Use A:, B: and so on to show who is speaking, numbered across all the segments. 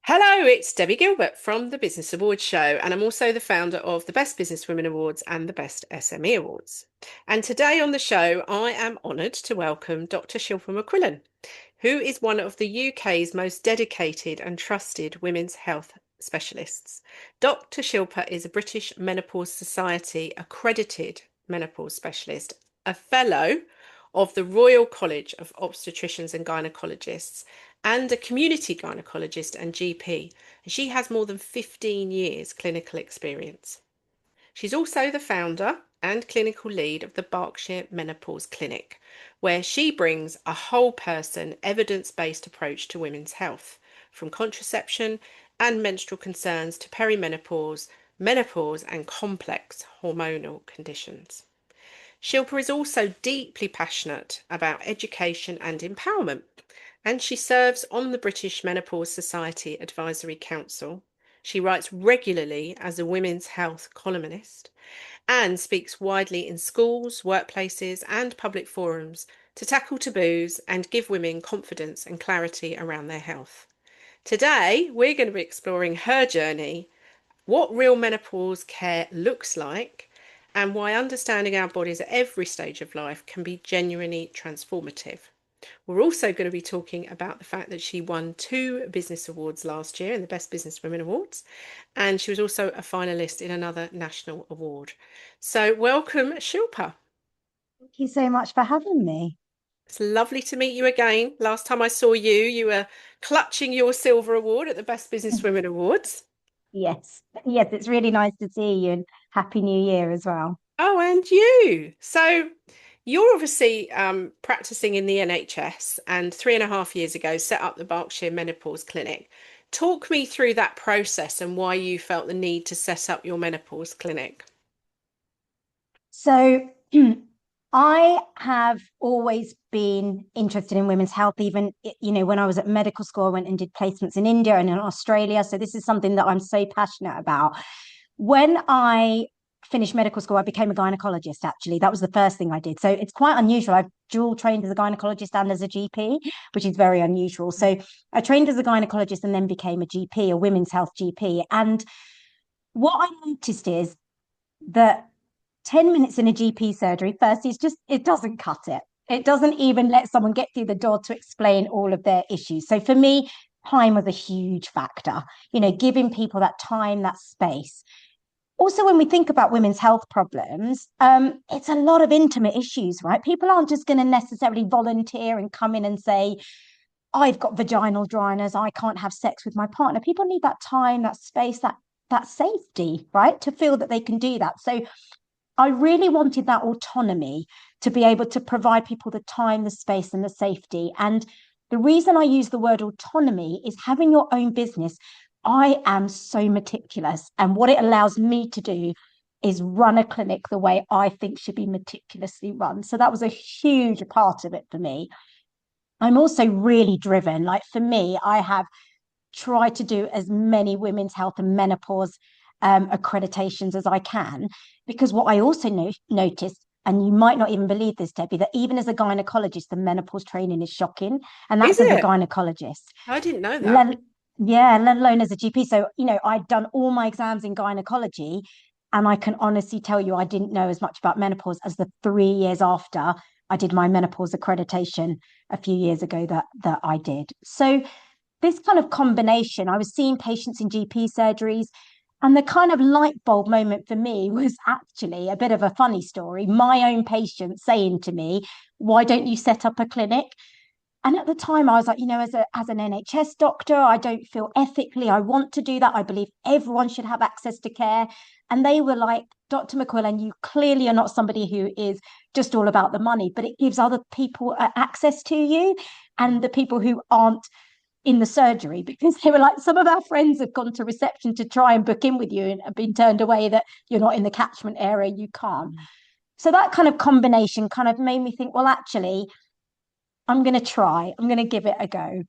A: Hello, it's Debbie Gilbert from the Business Awards Show, and I'm also the founder of the Best Business Women Awards and the Best SME Awards. And today on the show, I am honoured to welcome Dr Shilpa McQuillan, who is one of the UK's most dedicated and trusted women's health specialists. Dr Shilpa is a British Menopause Society accredited menopause specialist, a fellow of the Royal College of Obstetricians and Gynecologists, and a community gynecologist and GP. And she has more than 15 years clinical experience. She's also the founder and clinical lead of the Berkshire Menopause Clinic, where she brings a whole person, evidence-based approach to women's health, from contraception and menstrual concerns to perimenopause, menopause, and complex hormonal conditions. Shilpa is also deeply passionate about education and empowerment, and she serves on the British Menopause Society Advisory Council. She writes regularly as a women's health columnist and speaks widely in schools, workplaces, and public forums to tackle taboos and give women confidence and clarity around their health. Today, we're going to be exploring her journey, what real menopause care looks like, and why understanding our bodies at every stage of life can be genuinely transformative. We're also going to be talking about the fact that she won 2 business awards last year in the Best Business Women Awards, and she was also a finalist in another national award. So welcome, Shilpa.
B: Thank you so much for having me.
A: It's lovely to meet you again. Last time I saw you, you were clutching your silver award at the Best Business Women Awards.
B: Yes, yes, it's really nice to see you and Happy New Year as well.
A: Oh, and you. So you're obviously practicing in the NHS and 3.5 years ago set up the Berkshire Menopause Clinic. Talk me through that process and why you felt the need to set up your menopause clinic.
B: So, I have always been interested in women's health, even, when I was at medical school, I went and did placements in India and in Australia. So this is something that I'm so passionate about. When I finished medical school, I became a gynecologist, actually. That was the first thing I did. So it's quite unusual. I've dual trained as a gynecologist and as a GP, which is very unusual. So I trained as a gynecologist and then became a GP, a women's health GP. And what I noticed is that 10 minutes in a GP surgery, first, is just, it doesn't cut it. It doesn't even let someone get through the door to explain all of their issues. So for me, time was a huge factor, giving people that time, that space. Also, when we think about women's health problems, it's a lot of intimate issues, right? People aren't just going to necessarily volunteer and come in and say, I've got vaginal dryness, I can't have sex with my partner. People need that time, that space, that safety, right? To feel that they can do that. So I really wanted that autonomy to be able to provide people the time, the space, and the safety. And the reason I use the word autonomy is having your own business. I am so meticulous. And what it allows me to do is run a clinic the way I think should be meticulously run. So that was a huge part of it for me. I'm also really driven. Like for me, I have tried to do as many women's health and menopause accreditations as I can, because what I also noticed, and you might not even believe this, Debbie, that even as a gynecologist, the menopause training is shocking, and
A: Is
B: that's as a
A: it?
B: gynecologist.
A: I didn't know that.
B: Let, yeah, let alone as a GP. So, I'd done all my exams in gynecology, and I can honestly tell you, I didn't know as much about menopause as the 3 years after I did my menopause accreditation a few years ago that I did. So this kind of combination, I was seeing patients in GP surgeries, and the kind of light bulb moment for me was actually a bit of a funny story. My own patient saying to me, "Why don't you set up a clinic?" And at the time, I was like, as an NHS doctor, I don't feel ethically I want to do that. I believe everyone should have access to care. And they were like, "Dr. McQuillan, you clearly are not somebody who is just all about the money, but it gives other people access to you, and the people who aren't in the surgery," because they were like, "Some of our friends have gone to reception to try and book in with you and have been turned away, that you're not in the catchment area, you can't." So that kind of combination kind of made me think, well, actually, I'm going to give it a go.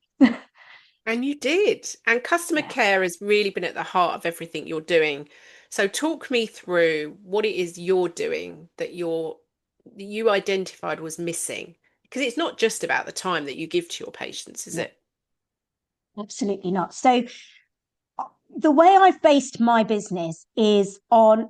A: And you did. And customer
B: Yeah.
A: care has really been at the heart of everything you're doing. So talk me through what it is you're doing that you identified was missing. Because it's not just about the time that you give to your patients, is
B: No,
A: it?
B: absolutely not. So the way I've based my business is on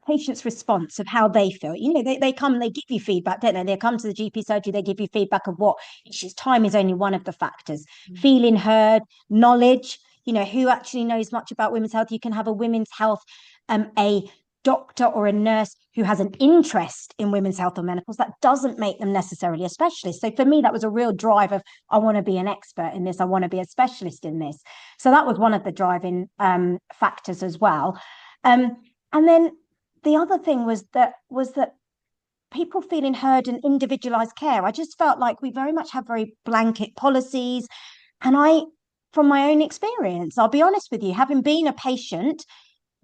B: patient's response of how they feel. They come and they give you feedback, don't they? They come to the GP surgery, they give you feedback of what issues. Time is only one of the factors. Feeling heard, knowledge, who actually knows much about women's health. You can have a women's health, a doctor or a nurse who has an interest in women's health or menopause. That doesn't make them necessarily a specialist. So for me, that was a real drive of, I want to be an expert in this. I want to be a specialist in this. So that was one of the driving factors as well. And then the other thing was that people feeling heard and individualized care. I just felt like we very much have very blanket policies. And from my own experience, I'll be honest with you, having been a patient,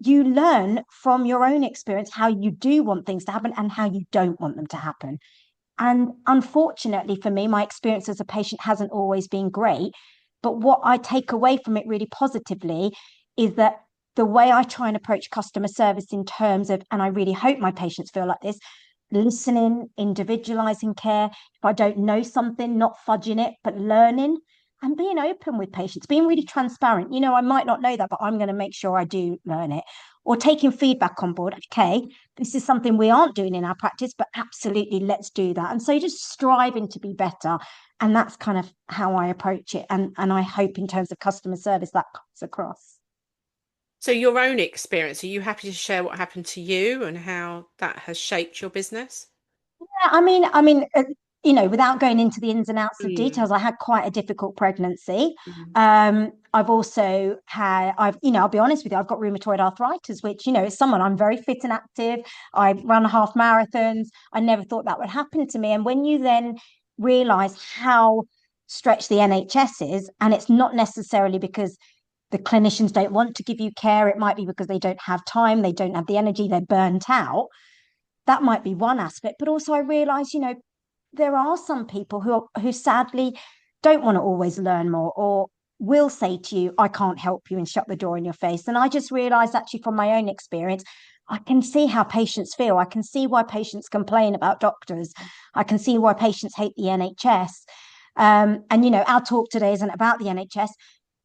B: you learn from your own experience how you do want things to happen and how you don't want them to happen. And unfortunately for me, my experience as a patient hasn't always been great. But what I take away from it really positively is that the way I try and approach customer service in terms of, and I really hope my patients feel like this, listening, individualizing care. If I don't know something, not fudging it, but learning and being open with patients, being really transparent. I might not know that, but I'm going to make sure I do learn it. Or taking feedback on board. Okay, this is something we aren't doing in our practice, but absolutely let's do that. And so just striving to be better. And that's kind of how I approach it. And I hope in terms of customer service that comes across.
A: So your own experience, are you happy to share what happened to you and how that has shaped your business?
B: Yeah, without going into the ins and outs of
A: Mm,
B: details, I had quite a difficult pregnancy.
A: mm,
B: I'll be honest with you, I've got rheumatoid arthritis, which, is someone I'm very fit and active. I run half marathons. I never thought that would happen to me. And when you then realize how stretched the NHS is, and it's not necessarily because the clinicians don't want to give you care, it might be because they don't have time, they don't have the energy, they're burnt out. That might be one aspect, but also I realize, there are some people who sadly don't want to always learn more, or will say to you, I can't help you, and shut the door in your face. And I just realized, actually, from my own experience, I can see how patients feel. I can see why patients complain about doctors. I can see why patients hate the NHS. And our talk today isn't about the NHS,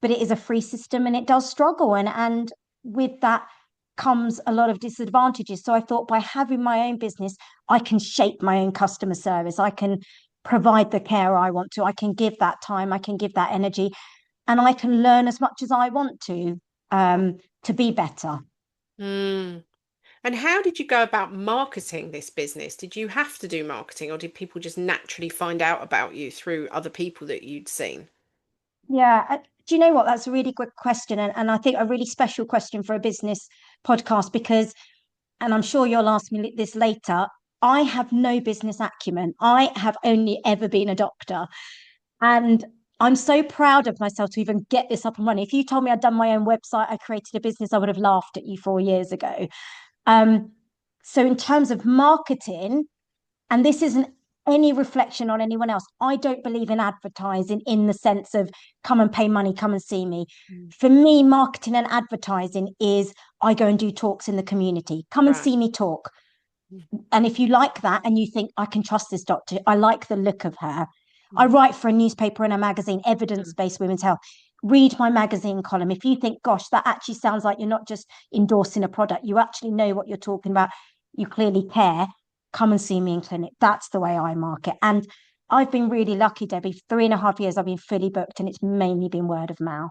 B: but it is a free system and it does struggle. And with that comes a lot of disadvantages. So I thought, by having my own business, I can shape my own customer service. I can provide the care I want to. I can give that time. I can give that energy, and I can learn as much as I want to be better.
A: mm. And how did you go about marketing this business? Did you have to do marketing, or did people just naturally find out about you through other people that you'd seen?
B: Yeah. Do you know what? That's a really good question. And I think a really special question for a business podcast, because, and I'm sure you'll ask me this later, I have no business acumen. I have only ever been a doctor. And I'm so proud of myself to even get this up and running. If you told me I'd done my own website, I created a business, I would have laughed at you 4 years ago. Um, so in terms of marketing, and this isn't any reflection on anyone else, I don't believe in advertising in the sense of come and pay money, come and see me.
A: Mm.
B: For me, marketing and advertising is, I go and do talks in the community. Come and
A: Right.
B: see me talk.
A: Mm,
B: And if you like that and you think, I can trust this doctor, I like the look of her. I
A: mm,
B: write for a newspaper and a magazine,
A: mm.
B: evidence-based women's health. Read my magazine column. If you think, gosh, that actually sounds like you're not just endorsing a product, you actually know what you're talking about, you clearly care, come and see me in clinic. That's the way I market. And I've been really lucky, Debbie. 3.5 years I've been fully booked, and it's mainly been word of mouth.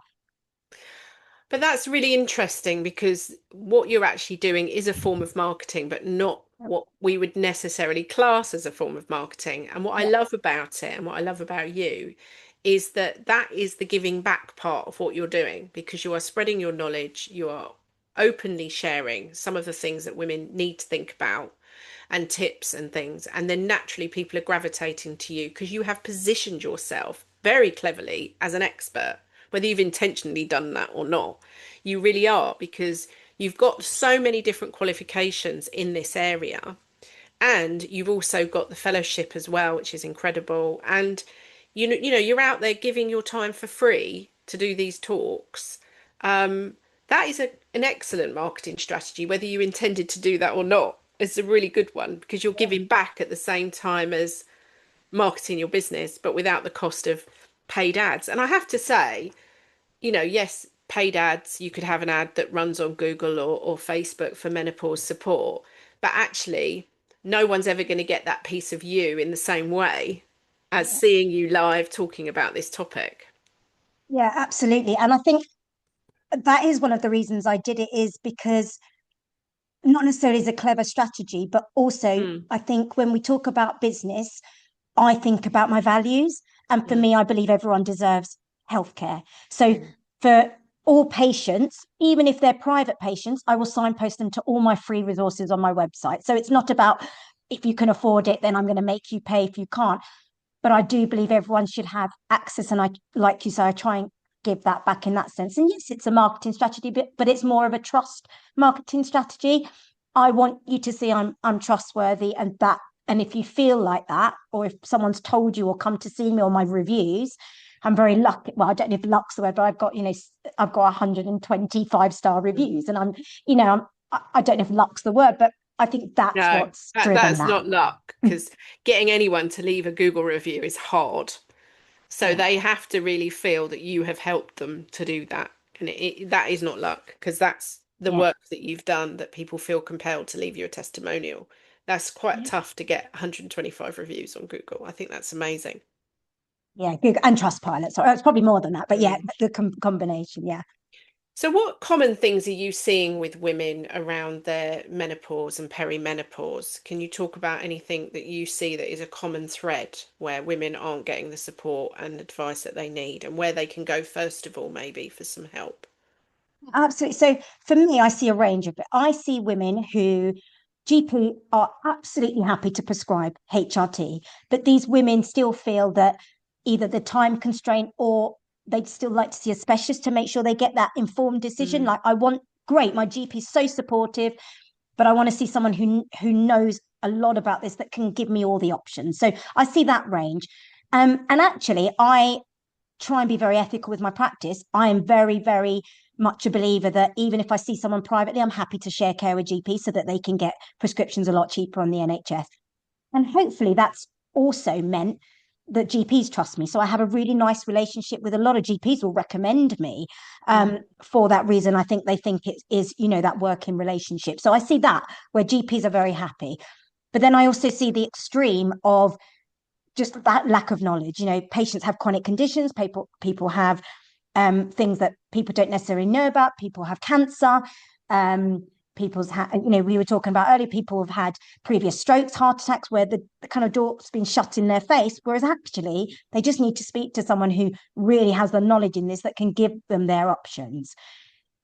A: But that's really interesting because what you're actually doing is a form of marketing, but not what we would necessarily class as a form of marketing. And what I
B: Yeah.
A: love about it and what I love about you is that that is the giving back part of what you're doing, because you are spreading your knowledge, you are openly sharing some of the things that women need to think about and tips and things. And then naturally people are gravitating to you because you have positioned yourself very cleverly as an expert, whether you've intentionally done that or not. You really are, because you've got so many different qualifications in this area. And you've also got the fellowship as well, which is incredible. And you're out there giving your time for free to do these talks. That is an excellent marketing strategy, whether you intended to do that or not. It's a really good one because you're
B: Yeah.
A: giving back at the same time as marketing your business, but without the cost of paid ads. And I have to say, yes, paid ads. You could have an ad that runs on Google or Facebook for menopause support, but actually, no one's ever going to get that piece of you in the same way as seeing you live talking about this topic.
B: Yeah, absolutely. And I think that is one of the reasons I did it, is because not necessarily as a clever strategy, but also
A: Mm,
B: I think when we talk about business, I think about my values. And for
A: yeah.
B: me, I believe everyone deserves healthcare. So
A: Mm,
B: for all patients, even if they're private patients, I will signpost them to all my free resources on my website. So it's not about if you can afford it, then I'm going to make you pay if you can't. But I do believe everyone should have access. And I, like you say, I try and give that back in that sense. And yes, it's a marketing strategy, but it's more of a trust marketing strategy. I want you to see I'm trustworthy, and that, and if you feel like that, or if someone's told you or come to see me or my reviews, I'm very lucky. Well, I don't know if luck's the word, but I've got 120 5-star
A: mm.
B: reviews, and I don't know if luck's the word, but I think that's
A: No,
B: what's driven
A: that's
B: that.
A: not luck, because getting anyone to leave a Google review is hard. So
B: Yeah,
A: they have to really feel that you have helped them to do that. And that is not luck, because that's the
B: yeah,
A: work that you've done that people feel compelled to leave you a testimonial. That's quite
B: yeah.
A: tough to get 125 reviews on Google. I think that's amazing.
B: Yeah, Google and Trustpilot. So it's probably more than that, but yeah,
A: Mm.
B: the combination. Yeah.
A: So, what common things are you seeing with women around their menopause and perimenopause? Can you talk about anything that you see that is a common thread where women aren't getting the support and advice that they need, and where they can go first of all, maybe for some help?
B: Absolutely. So for me, I see a range of it. I see women who GP are absolutely happy to prescribe HRT, but these women still feel that either the time constraint, or they'd still like to see a specialist to make sure they get that informed decision.
A: Mm,
B: Like, I want, great, my GP is so supportive, but I want to see someone who knows a lot about this, that can give me all the options. So I see that range. And actually, I try and be very ethical with my practice. I am very, very much a believer that even if I see someone privately, I'm happy to share care with GP so that they can get prescriptions a lot cheaper on the NHS. And hopefully that's also meant that GPs trust me. So I have a really nice relationship with a lot of GPs, will recommend me
A: mm,
B: for that reason. I think they think it is, that working relationship. So I see that where GPs are very happy. But then I also see the extreme of just that lack of knowledge. Patients have chronic conditions. People have things that people don't necessarily know about. People have cancer. Um, we were talking about earlier, people have had previous strokes, heart attacks, where the kind of door's been shut in their face, whereas actually they just need to speak to someone who really has the knowledge in this, that can give them their options.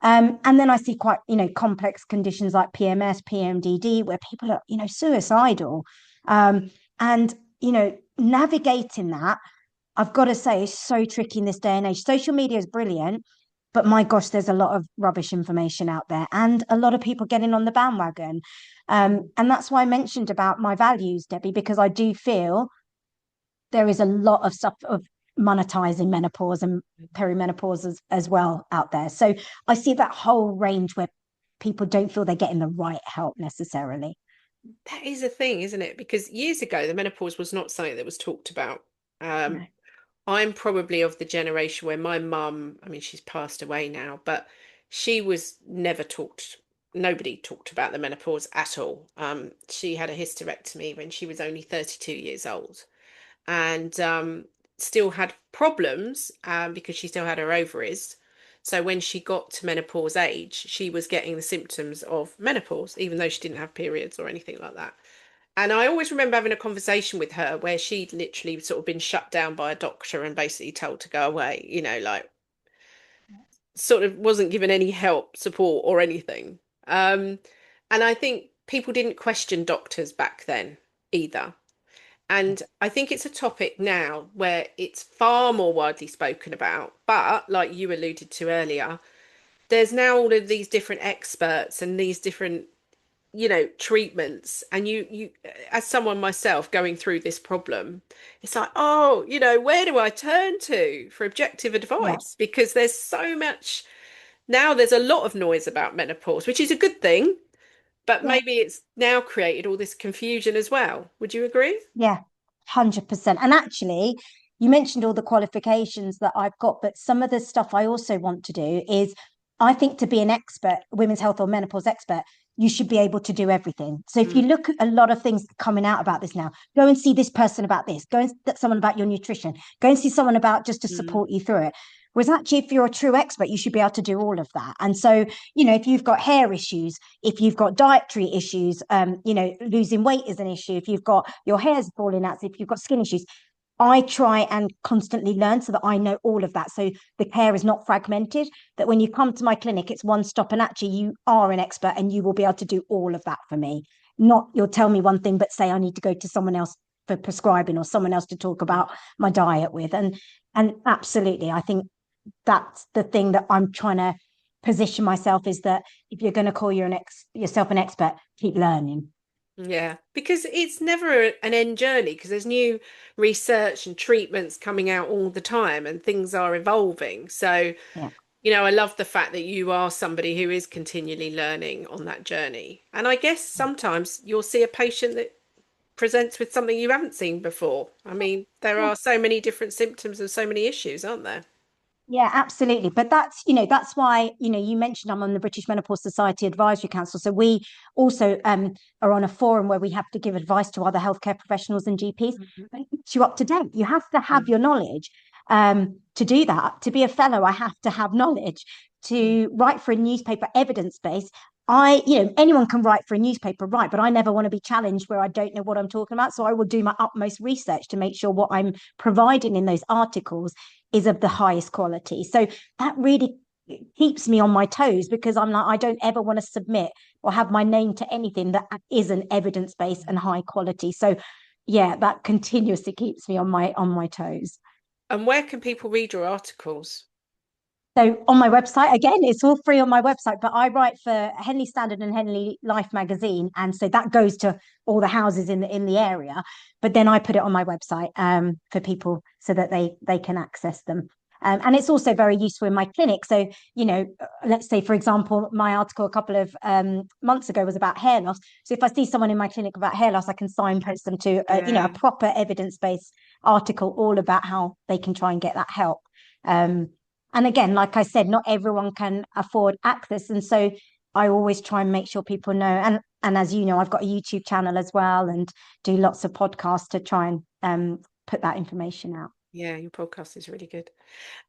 B: And then I see quite, complex conditions like PMS, PMDD, where people are, suicidal. And, navigating that, I've got to say, is so tricky in this day and age. Social media is brilliant, but my gosh, there's a lot of rubbish information out there, and a lot of people getting on the bandwagon. And that's why I mentioned about my values, Debbie, because I do feel there is a lot of stuff of monetizing menopause and perimenopause as well out there. So I see that whole range where people don't feel they're getting the right help necessarily.
A: that is a thing, isn't it? Because years ago, the menopause was not something that was talked about. Um,
B: No.
A: I'm probably of the generation where my mum, I mean, she's passed away now, but she was never talked, nobody talked about the menopause at all. She had a hysterectomy when she was only 32 years old, and still had problems because she still had her ovaries. So when she got to menopause age, she was getting the symptoms of menopause, even though she didn't have periods or anything like that. And I always remember having a conversation with her where she'd literally sort of been shut down by a doctor and basically told to go away, like sort of wasn't given any help, support, or anything. Um, and I think people didn't question doctors back then either. And I think it's a topic now where it's far more widely spoken about. But like you alluded to earlier, there's now all of these different experts and these different, treatments. And you, as someone myself going through this problem, it's like, oh, where do I turn to for objective
B: Yeah.
A: advice? Because there's so much now, there's a lot of noise about menopause, which is a good thing, but
B: Yeah.
A: maybe it's now created all this confusion as well. Would you agree?
B: Yeah. 100%. And actually, you mentioned all the qualifications that I've got, but some of the stuff I also want to do is, I think to be an expert, women's health or menopause expert, you should be able to do everything. So if you
A: Mm.
B: look at a lot of things coming out about this now, go and see this person about this, go and see someone about your nutrition, go and see someone about just to
A: Mm.
B: support you through it. Whereas actually, if you're a true expert, you should be able to do all of that. And so, you know, if you've got hair issues, if you've got dietary issues, you know, losing weight is an issue. If you've got your hair's falling out, so if you've got skin issues, I try and constantly learn so that I know all of that. So the care is not fragmented, that when you come to my clinic, it's one stop and actually you are an expert and you will be able to do all of that for me. Not you'll tell me one thing, but say I need to go to someone else for prescribing or someone else to talk about my diet with. And absolutely, I think that's the thing that I'm trying to position myself, is that if you're going to call yourself an expert, keep learning.
A: Yeah, because it's never an end journey because there's new research and treatments coming out all the time and things are evolving. So,
B: Yeah.
A: I love the fact that you are somebody who is continually learning on that journey. And I guess sometimes you'll see a patient that presents with something you haven't seen before. I mean, there
B: Yeah.
A: are so many different symptoms and so many issues, aren't there?
B: Yeah, absolutely. But that's, you know, that's why, you know, you mentioned I'm on the British Menopause Society Advisory Council. So we also are on a forum where we have to give advice to other healthcare professionals and GPs.
A: Mhm.
B: But it keeps you up to date. You have to have
A: Mm.
B: your knowledge to do that. To be a fellow, I have to have knowledge.
A: Mm.
B: To write for a newspaper, evidence based, you know, anyone can write for a newspaper, right? But I never want to be challenged where I don't know what I'm talking about. So I will do my utmost research to make sure what I'm providing in those articles is of the highest quality. So that really keeps me on my toes, because I'm like, I don't ever want to submit or have my name to anything that isn't evidence based and high quality. So yeah, that continuously keeps me on my toes.
A: And where can people read your articles?
B: So on my website, again, it's all free on my website, but I write for Henley Standard and Henley Life magazine, and so that goes to all the houses in the area. But then I put it on my website for people so that they can access them. And it's also very useful in my clinic. So, you know, let's say, for example, my article a couple of months ago was about hair loss. So if I see someone in my clinic about hair loss, I can signpost them to, you know,
A: Yeah.
B: a proper evidence-based article all about how they can try and get that help. Um, and again, like I said, not everyone can afford access. And so I always try and make sure people know. And as you know, I've got a YouTube channel as well and do lots of podcasts to try and put that information out.
A: Yeah, your podcast is really good.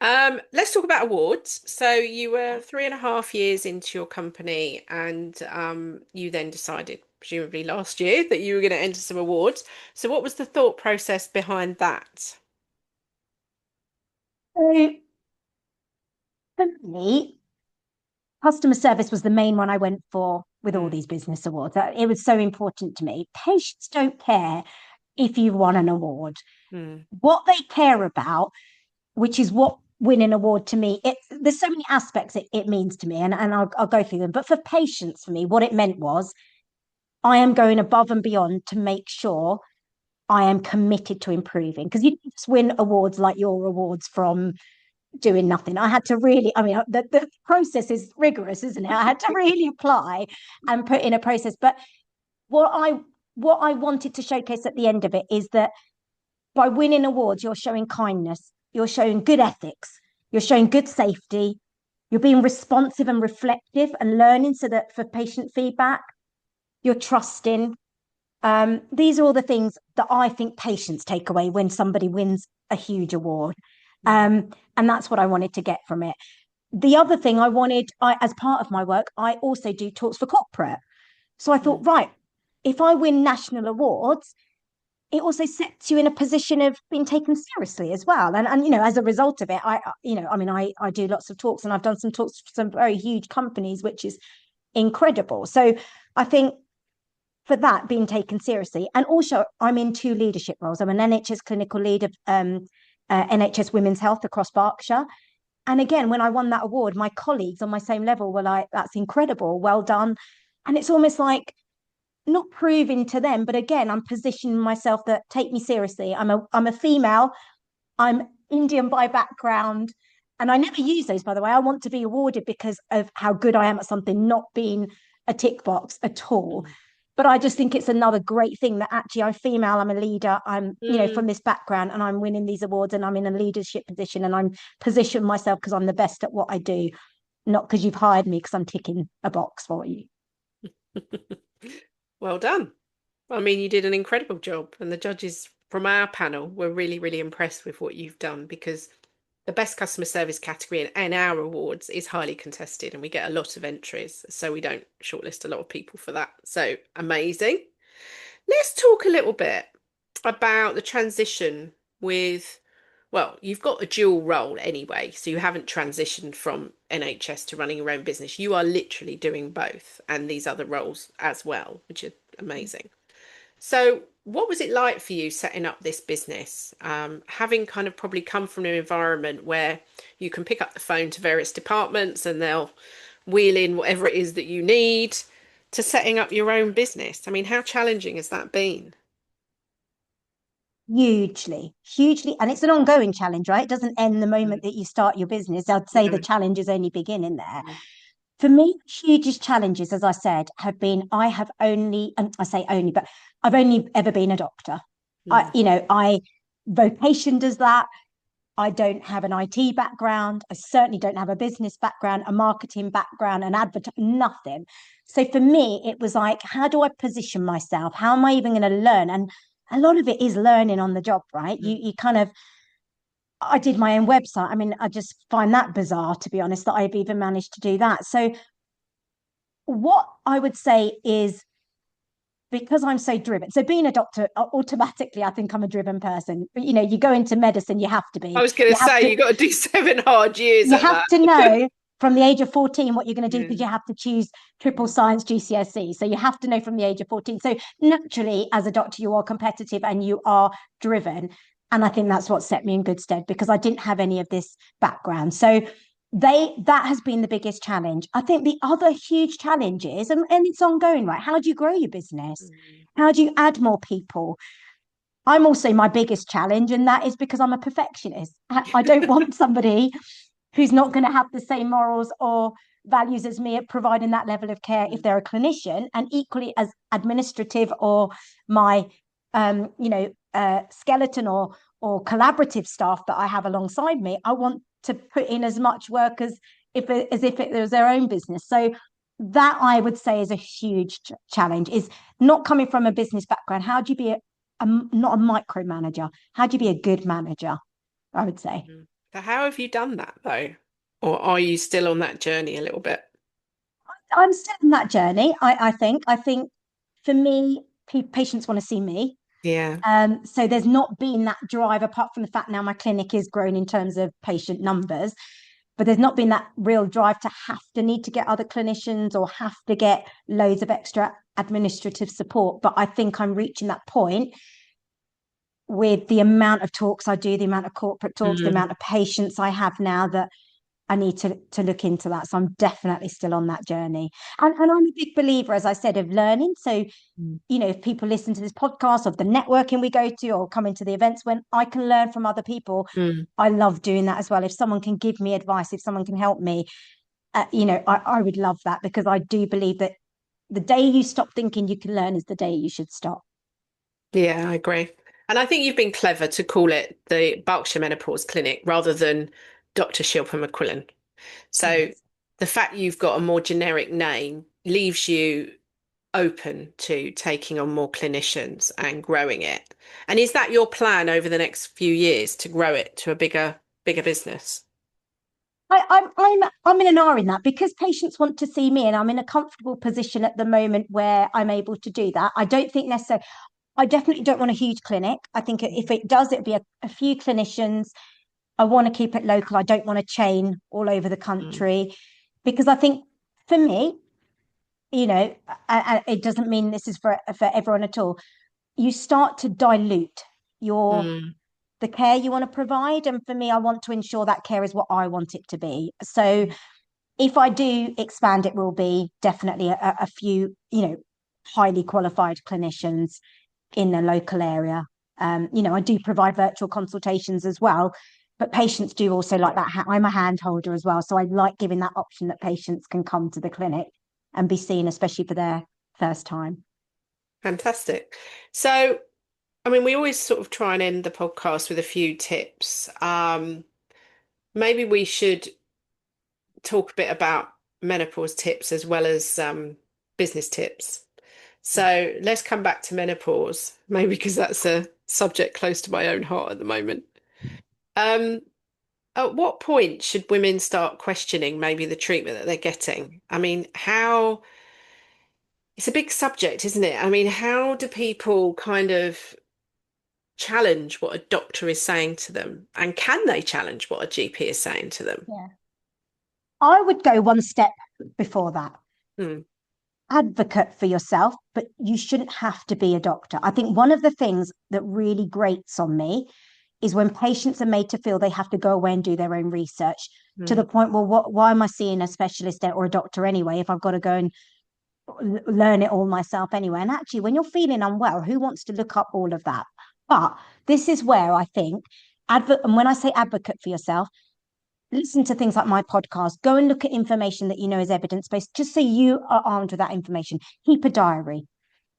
A: Let's talk about awards. So you were 3.5 years into your company, and you then decided, presumably last year, that you were going to enter some awards. So what was the thought process behind that?
B: So for me, customer service was the main one I went for with all
A: Mm.
B: these business awards. It was so important to me. Patients don't care if you won an award.
A: Mm.
B: What they care about, which is what win an award to me, there's so many aspects it means to me, and I'll go through them. But for patients, for me, what it meant was I am going above and beyond to make sure I am committed to improving. Because you just win awards like your awards from doing nothing. I had to really, I mean, the process is rigorous, isn't it? I had to really apply and put in a process. But what I what I wanted to showcase at the end of it is that by winning awards, you're showing kindness, you're showing good ethics, you're showing good safety, you're being responsive and reflective and learning, so that for patient feedback, you're trusting. These are all the things that I think patients take away when somebody wins a huge award.
A: Mm.
B: And that's what I wanted to get from it. The other thing as part of my work, I also do talks for corporate. So I thought,
A: Mm.
B: right, if I win national awards, it also sets you in a position of being taken seriously as well. And you know, as a result of it, I do lots of talks, and I've done some talks for some very huge companies, which is incredible. So I think for that, being taken seriously, and also I'm in two leadership roles. I'm an NHS clinical lead of NHS Women's Health across Berkshire. And again, when I won that award, my colleagues on my same level were like, "That's incredible, well done." And it's almost like not proving to them, but again, I'm positioning myself that take me seriously. I'm a female. I'm Indian by background, and I never use those, by the way. I want to be awarded because of how good I am at something, not being a tick box at all.
A: Mm.
B: But I just think it's another great thing that actually I'm female, I'm a leader, I'm, from this background, and I'm winning these awards, and I'm in a leadership position, and I'm positioned myself because I'm the best at what I do, not because you've hired me because I'm ticking a box for you.
A: Well done. I mean, you did an incredible job, and the judges from our panel were really, really impressed with what you've done, because the best customer service category in our awards is highly contested, and we get a lot of entries, so we don't shortlist a lot of people for that. So amazing. Let's talk a little bit about the transition with, well, you've got a dual role anyway, so you haven't transitioned from NHS to running your own business. You are literally doing both and these other roles as well, which is amazing. So, what was it like for you setting up this business? Having kind of probably come from an environment where you can pick up the phone to various departments and they'll wheel in whatever it is that you need, to setting up your own business. I mean, how challenging has that been?
B: Hugely, and it's an ongoing challenge, right? It doesn't end the moment that you start your business. I'd say the
A: No.
B: challenges only begin in there.
A: Mm.
B: For me, hugest challenges, as I said, have been I have only, and I say only, but I've only ever been a doctor.
A: Mm.
B: I vocation does that. I don't have an IT background. I certainly don't have a business background, a marketing background, an nothing. So for me, it was like, how do I position myself? How am I even going to learn? And a lot of it is learning on the job, right? You kind of, I did my own website. I mean, I just find that bizarre, to be honest, that I've even managed to do that. So what I would say is, because I'm so driven. So being a doctor, automatically, I think I'm a driven person. But you go into medicine, you have to
A: I
B: be.
A: was going
B: You
A: to
B: have
A: say
B: to
A: you got to do 7 hard years
B: you
A: at
B: have
A: that.
B: to know from the age of 14 what you're going to do,
A: Yeah.
B: because you have to choose triple science GCSE. So you have to know from the age of 14. So naturally, as a doctor, you are competitive and you are driven. And I think that's what set me in good stead, because I didn't have any of this background. So that has been the biggest challenge. I think the other huge challenge is, and it's ongoing, right? How do you grow your business?
A: Mm.
B: How do you add more people? I'm also my biggest challenge, and that is because I'm a perfectionist. I don't want somebody who's not going to have the same morals or values as me at providing that level of care if they're a clinician, and equally as administrative or my skeleton or collaborative staff that I have alongside me. I want to put in as much work as if it was their own business. So that, I would say, is a huge challenge, is not coming from a business background. How do you be not a micromanager? How do you be a good manager, I would say?
A: Mm. So how have you done that though? Or are you still on that journey a little bit?
B: I'm still on that journey. I think for me, patients want to see me.
A: Yeah.
B: So there's not been that drive, apart from the fact now my clinic is grown in terms of patient numbers, but there's not been that real drive to have to need to get other clinicians or have to get loads of extra administrative support. But I think I'm reaching that point with the amount of talks I do, the amount of corporate talks, the
A: Mm.
B: amount of patients I have now, that I need to look into that. So I'm definitely still on that journey. And I'm a big believer, as I said, of learning. So,
A: Mm.
B: if people listen to this podcast, of the networking we go to, or come into the events, when I can learn from other people,
A: Mm.
B: I love doing that as well. If someone can give me advice, if someone can help me, I would love that, because I do believe that the day you stop thinking you can learn is the day you should stop.
A: Yeah, I agree. And I think you've been clever to call it the Berkshire Menopause Clinic rather than Dr. Shilpa McQuillan. So
B: Yes.
A: the fact you've got a more generic name leaves you open to taking on more clinicians and growing it. And is that your plan over the next few years, to grow it to a bigger business?
B: I'm in an R in that, because patients want to see me, and I'm in a comfortable position at the moment where I'm able to do that. I don't think necessarily. I definitely don't want a huge clinic. I think if it does, it'd be a few clinicians. I want to keep it local. I don't want a chain all over the
A: Mm.
B: country, because I think, for me, it doesn't mean this is for everyone at all. You start to dilute your
A: Mm.
B: the care you want to provide, and for me, I want to ensure that care is what I want it to be. So if I do expand, it will be definitely a few, highly qualified clinicians in the local area. I do provide virtual consultations as well, but patients do also like that. I'm a hand holder as well, so I like giving that option that patients can come to the clinic and be seen, especially for their first time.
A: Fantastic. So, I mean, we always sort of try and end the podcast with a few tips. Maybe we should talk a bit about menopause tips as well as business tips. So let's come back to menopause, maybe because that's a subject close to my own heart at the moment. Um, at what point should women start questioning maybe the treatment that they're getting? I mean, how it's a big subject, isn't it? I mean, how do people kind of challenge what a doctor is saying to them? And can they challenge what a GP is saying to them?
B: Yeah. I would go one step before that.
A: Hmm.
B: Advocate for yourself, but you shouldn't have to be a doctor. I think one of the things that really grates on me is when patients are made to feel they have to go away and do their own research to
A: Hmm.
B: the point, well, why am I seeing a specialist or a doctor anyway if I've got to go and learn it all myself anyway? And actually, when you're feeling unwell, who wants to look up all of that? But this is where I think, and when I say advocate for yourself, listen to things like my podcast, go and look at information that you know is evidence-based, just so you are armed with that information. Keep a diary.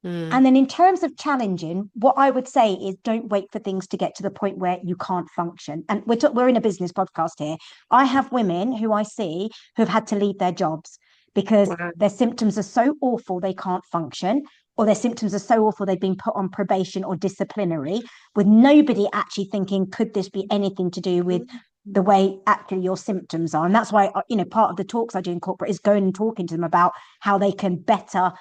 A: Hmm.
B: And then in terms of challenging, what I would say is don't wait for things to get to the point where you can't function. And we're in a business podcast here. I have women who I see who have had to leave their jobs because
A: Wow.
B: their symptoms are so awful they can't function, or their symptoms are so awful they've been put on probation or disciplinary, with nobody actually thinking, could this be anything to do with the way actually your symptoms are? And that's why, part of the talks I do in corporate is going and talking to them about how they can better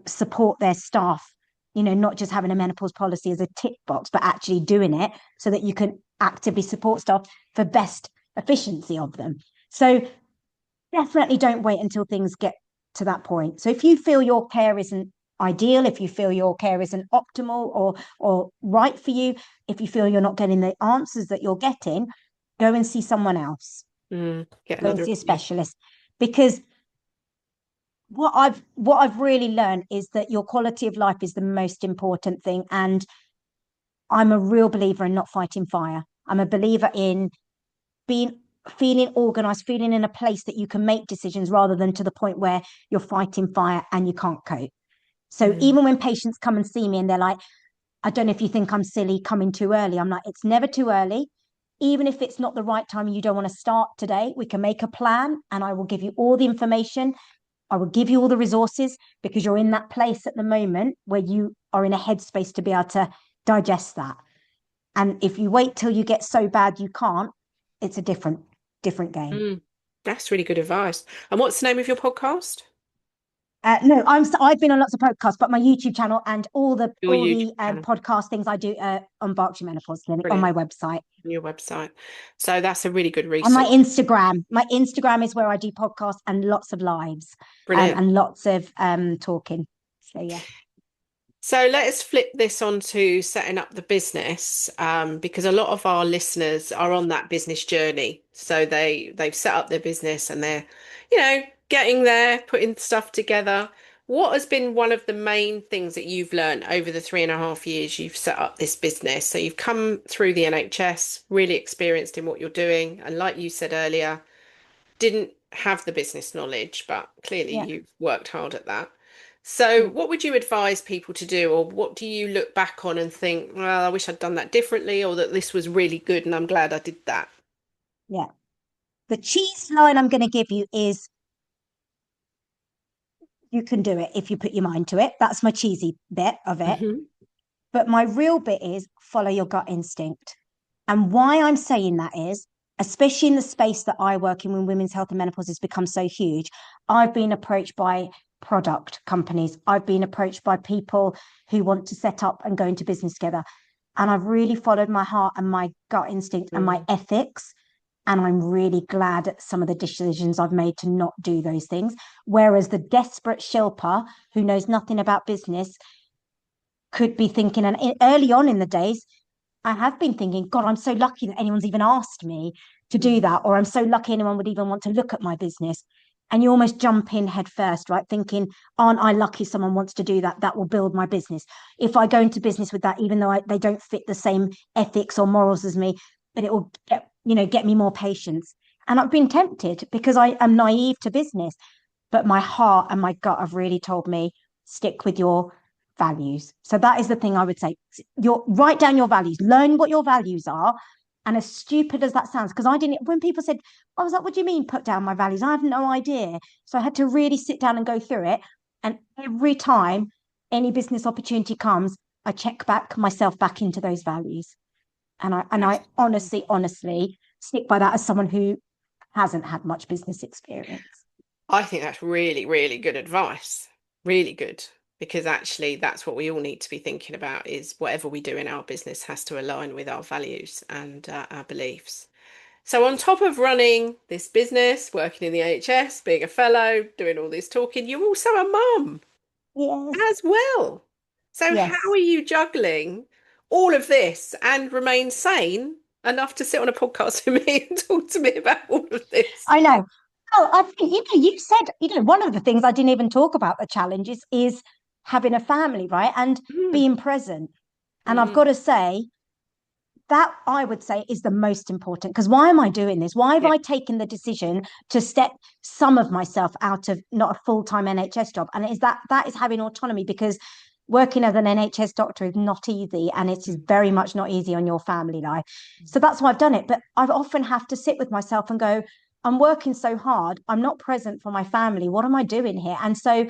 B: support their staff, not just having a menopause policy as a tick box, but actually doing it so that you can actively support staff for best efficiency of them. So definitely don't wait until things get to that point. So if you feel your care isn't ideal, if you feel your care isn't optimal or right for you, if you feel you're not getting the answers that you're getting, go and see someone else.
A: Get
B: Go and
A: another
B: see a
A: opinion.
B: specialist. Because what I've really learned is that your quality of life is the most important thing. And I'm a real believer in not fighting fire. I'm a believer in being feeling organized, feeling in a place that you can make decisions rather than to the point where you're fighting fire and you can't cope. So
A: Mm.
B: even when patients come and see me and they're like, I don't know if you think I'm silly coming too early, I'm like, it's never too early. Even if it's not the right time, you don't want to start today, we can make a plan and I will give you all the information. I will give you all the resources because you're in that place at the moment where you are in a headspace to be able to digest that. And if you wait till you get so bad you can't, it's a different game.
A: Mm. That's really good advice. And what's the name of your podcast?
B: No, I've been on lots of podcasts, but my YouTube channel and all the
A: Your
B: all
A: YouTube
B: the
A: channel.
B: podcast things I do on Berkshire Menopause Clinic on
A: Brilliant.
B: my website.
A: On your website. So that's a really good
B: And my
A: resource.
B: Instagram. My Instagram is where I do podcasts and lots of lives,
A: Brilliant.
B: and lots of talking. So yeah.
A: So let's flip this on to setting up the business, because a lot of our listeners are on that business journey. So they've set up their business and they're, getting there, putting stuff together. What has been one of the main things that you've learned over the 3.5 years you've set up this business? So you've come through the NHS, really experienced in what you're doing, and like you said earlier, didn't have the business knowledge, but clearly
B: Yeah.
A: you've worked hard at that. So,
B: Yeah.
A: what would you advise people to do, or what do you look back on and think, well, I wish I'd done that differently, or that this was really good and I'm glad I did that?
B: Yeah. The cheese line I'm going to give you is you can do it if you put your mind to it. That's my cheesy bit of it.
A: Hmm.
B: But my real bit is follow your gut instinct. And why I'm saying that is, especially in the space that I work in when women's health and menopause has become so huge, I've been approached by product companies. I've been approached by people who want to set up and go into business together. And I've really followed my heart and my gut instinct and my
A: Mm.
B: ethics. And I'm really glad at some of the decisions I've made to not do those things. Whereas the desperate Shilpa who knows nothing about business could be thinking, and early on in the days, I have been thinking, God, I'm so lucky that anyone's even asked me to do
A: Mm.
B: that, or I'm so lucky anyone would even want to look at my business. And you almost jump in head first, right? Thinking, aren't I lucky someone wants to do that? That will build my business. If I go into business with that, even though they don't fit the same ethics or morals as me, but it will get me more patience. And I've been tempted because I am naive to business, but my heart and my gut have really told me stick with your values. So that is the thing I would say. Write down your values, learn what your values are. And as stupid as that sounds, because I didn't, when people said, I was like, what do you mean put down my values? I have no idea. So I had to really sit down and go through it. And every time any business opportunity comes, I check back myself back into those values. And I honestly stick by that as someone who hasn't had much business experience.
A: I think that's really, really good advice. Really good. Because actually, that's what we all need to be thinking about is whatever we do in our business has to align with our values and our beliefs. So, on top of running this business, working in the NHS, being a fellow, doing all this talking, you're also a mum
B: Yes.
A: as well. So, how
B: Yes.
A: are you juggling all of this and remain sane enough to sit on a podcast with me and talk to me about all of this?
B: I know. Oh, I think, you said, one of the things I didn't even talk about the challenges is having a family, right? And
A: Mm,
B: being present. And I've
A: mm,
B: got to say, that I would say is the most important. Because why am I doing this? Why have
A: yeah.
B: I taken the decision to step some of myself out of not a full-time NHS job? And is that is having autonomy, because working as an NHS doctor is not easy, and it is
A: Mm,
B: very much not easy on your family life. So that's why I've done it. But I often have to sit with myself and go, I'm working so hard, I'm not present for my family. What am I doing here? And so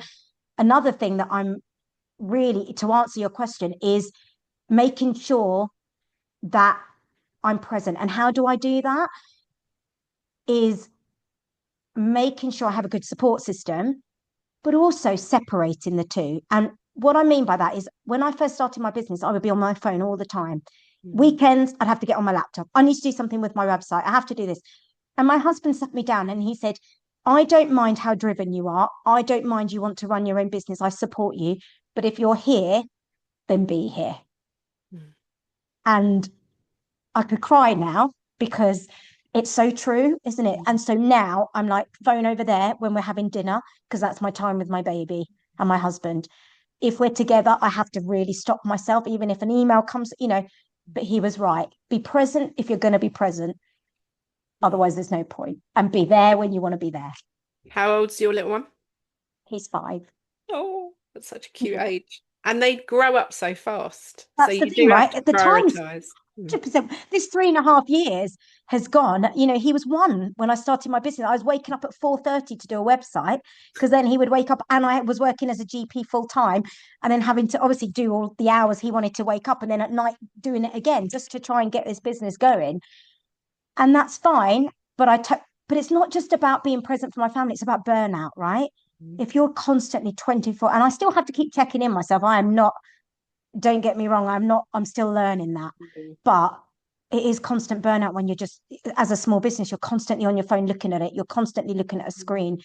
B: another thing that I'm really, to answer your question, is making sure that I'm present. And how do I do that? Is making sure I have a good support system, but also separating the two. And what I mean by that is, when I first started my business, I would be on my phone all the time.
A: mm.
B: Weekends, I'd have to get on my laptop. I need to do something with my website. I have to do this. And my husband sat me down and he said, I don't mind how driven you are. I don't mind you want to run your own business. I support you. But if you're here, then be here.
A: Mm.
B: And I could cry now, because it's so true, isn't it? And so now I'm like, phone over there when we're having dinner, because that's my time with my baby and my husband. If we're together, I have to really stop myself, even if an email comes. But he was right. Be present if you're going to be present.
A: Mm.
B: Otherwise, there's no point. And be there when you want to be there.
A: How old's your little one?
B: He's 5.
A: Oh, that's such a cute age. And they grow up so fast. So
B: That's the
A: you
B: thing,
A: do have
B: right?
A: to
B: At the times,
A: prioritize. Mm.
B: 100%. This 3.5 years has gone. He was 1 when I started my business. I was waking up at 4:30 to do a website, because then he would wake up, and I was working as a GP full time, and then having to obviously do all the hours he wanted to wake up, and then at night doing it again, just to try and get this business going. And that's fine. But it's not just about being present for my family. It's about burnout, right?
A: Mm.
B: If you're constantly 24, and I still have to keep checking in myself. I am not, don't get me wrong, I'm still learning that.
A: Mm.
B: But it is constant burnout when you're just, as a small business, you're constantly on your phone looking at it, you're constantly looking at a screen.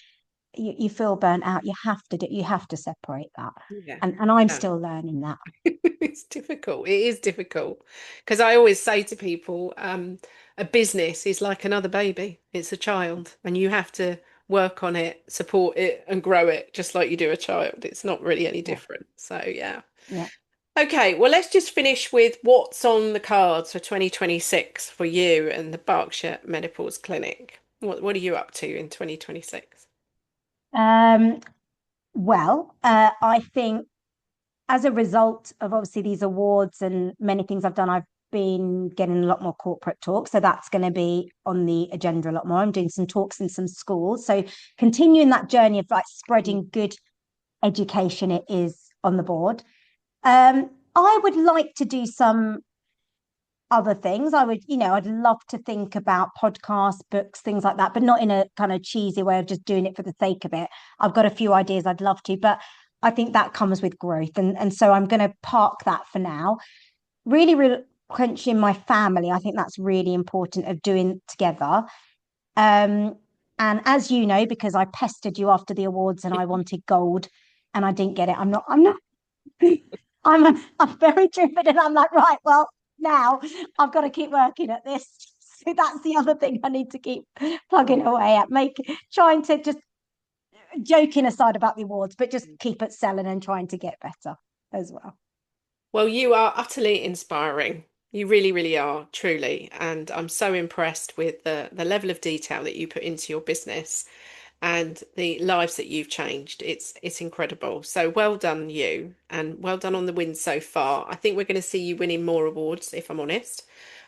B: You feel burnt out. You have to separate that.
A: Yeah.
B: And I'm
A: Yeah.
B: still learning that.
A: It's difficult. It is difficult because I always say to people, a business is like another baby. It's a child, and you have to work on it, support it, and grow it just like you do a child. It's not really any
B: Yeah.
A: different. So, yeah.
B: Yeah.
A: Okay, well, let's just finish with what's on the cards for 2026 for you and the Berkshire Menopause Clinic. What are you up to in 2026?
B: Um, I think, as a result of obviously these awards and many things I've done, I've been getting a lot more corporate talk. So that's going to be on the agenda a lot more. I'm doing some talks in some schools. So continuing that journey of like spreading good education, it is on the board. I would like to do some other things. I'd love to think about podcasts, books, things like that, but not in a kind of cheesy way of just doing it for the sake of it. I've got a few ideas I'd love to, but I think that comes with growth. And so I'm going to park that for now. Really, really quenching my family. I think that's really important of doing together. Um, and as you know, because I pestered you after the awards and I wanted gold and I didn't get it, I'm not I'm very driven, and I'm like, right, well, now I've got to keep working at this. So that's the other thing I need to keep plugging away at, trying to just, joking aside about the awards, but just keep it selling and trying to get better as well.
A: Well, you are utterly inspiring. You really, really are, truly. And I'm so impressed with the level of detail that you put into your business and the lives that you've changed. It's incredible. So well done you, and well done on the wins so far. I think we're going to see you winning more awards, if I'm honest.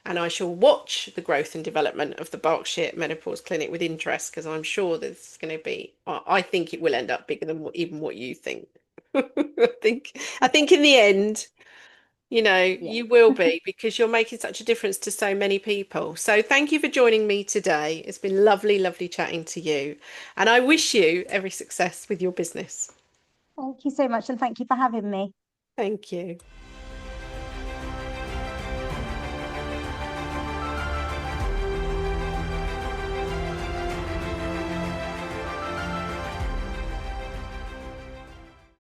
A: And I shall watch the growth and development of the Berkshire Menopause Clinic with interest, because I'm sure there's going to be, I think it will end up bigger than even what you think. I think in the end,
B: Yeah.
A: you will be, because you're making such a difference to so many people. So thank you for joining me today. It's been lovely, lovely chatting to you. And I wish you every success with your business.
B: Thank you so much, and thank you for having me.
A: Thank you.